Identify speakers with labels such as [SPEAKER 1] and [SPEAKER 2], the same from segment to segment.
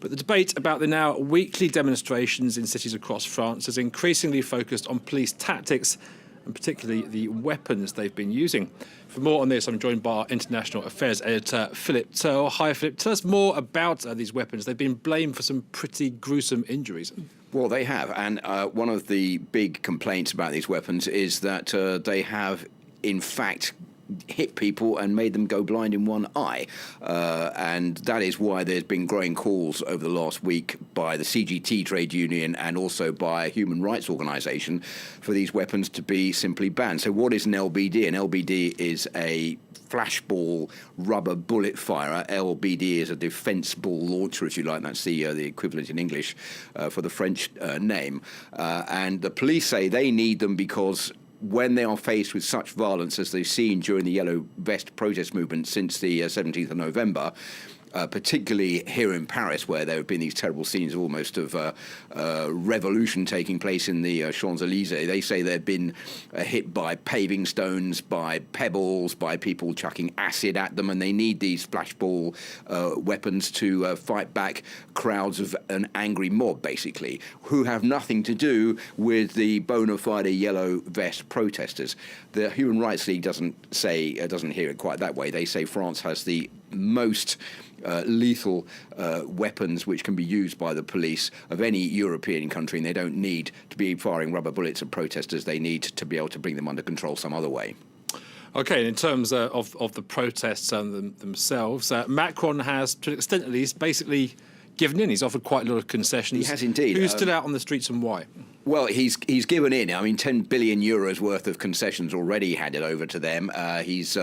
[SPEAKER 1] But the debate about the now weekly demonstrations in cities across France has increasingly focused on police tactics and particularly the weapons they've been using. For more on this, I'm joined by our international affairs editor, Philip Turl. Hi, Philip. Tell us more about these weapons. They've been blamed for some pretty gruesome injuries.
[SPEAKER 2] Well, they have. And one of the big complaints about these weapons is that they have, in fact, hit people and made them go blind in one eye. And that is why there's been growing calls over the last week by the CGT trade union and also by a human rights organisation for these weapons to be simply banned. So what is an LBD? An LBD is a flashball rubber bullet firer. LBD is a defence ball launcher, if you like. That's the equivalent in English for the French name. And the police say they need them because when they are faced with such violence as they've seen during the Yellow Vest protest movement since the 17th of November, particularly here in Paris, where there have been these terrible scenes almost of revolution taking place in the Champs-Élysées. They say they've been hit by paving stones, by pebbles, by people chucking acid at them, and they need these flashball weapons to fight back crowds of an angry mob, basically, who have nothing to do with the bona fide Yellow Vest protesters. The Human Rights League doesn't hear it quite that way. They say France has the most lethal weapons which can be used by the police of any European country, and they don't need to be firing rubber bullets at protesters. They need to be able to bring them under control some other way.
[SPEAKER 1] OK, and in terms of the protests themselves, Macron has, to an extent at least, basically given in. He's offered quite a lot of concessions.
[SPEAKER 2] He has indeed.
[SPEAKER 1] Who's still out on the streets and why?
[SPEAKER 2] Well, he's given in. I mean, 10 billion euros worth of concessions already handed over to them. He's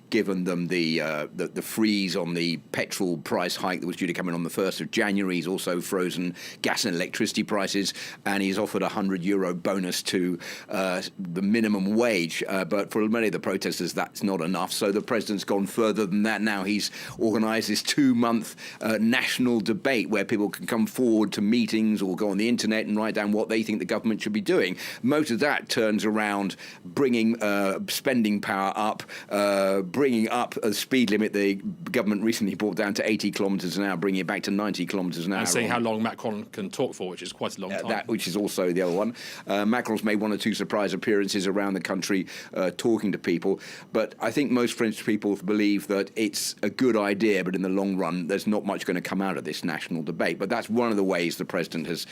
[SPEAKER 2] given them the freeze on the petrol price hike that was due to come in on the 1st of January. He's also frozen gas and electricity prices, and he's offered a €100 bonus to the minimum wage. But for many of the protesters, that's not enough. So the president's gone further than that. Now he's organised this 2-month national debate where people can come forward to meetings or go on the internet and write down what they think the government should be doing. Most of that turns around bringing spending power up, bringing up a speed limit the government recently brought down to 80 kilometres an hour, bringing it back to 90 kilometres an hour.
[SPEAKER 1] And saying how long Macron can talk for, which is quite a long time.
[SPEAKER 2] Which is also the other one. Macron's made 1 or 2 surprise appearances around the country talking to people. But I think most French people believe that it's a good idea, but in the long run, there's not much going to come out of this national debate. But that's one of the ways the president has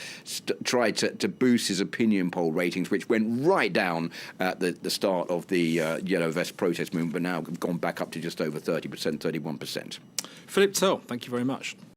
[SPEAKER 2] tried to boost his opinion poll ratings, which went right down at the start of the Yellow Vest protest movement, but now have gone back up to just over 30%, 31%.
[SPEAKER 1] Philip Turl, thank you very much.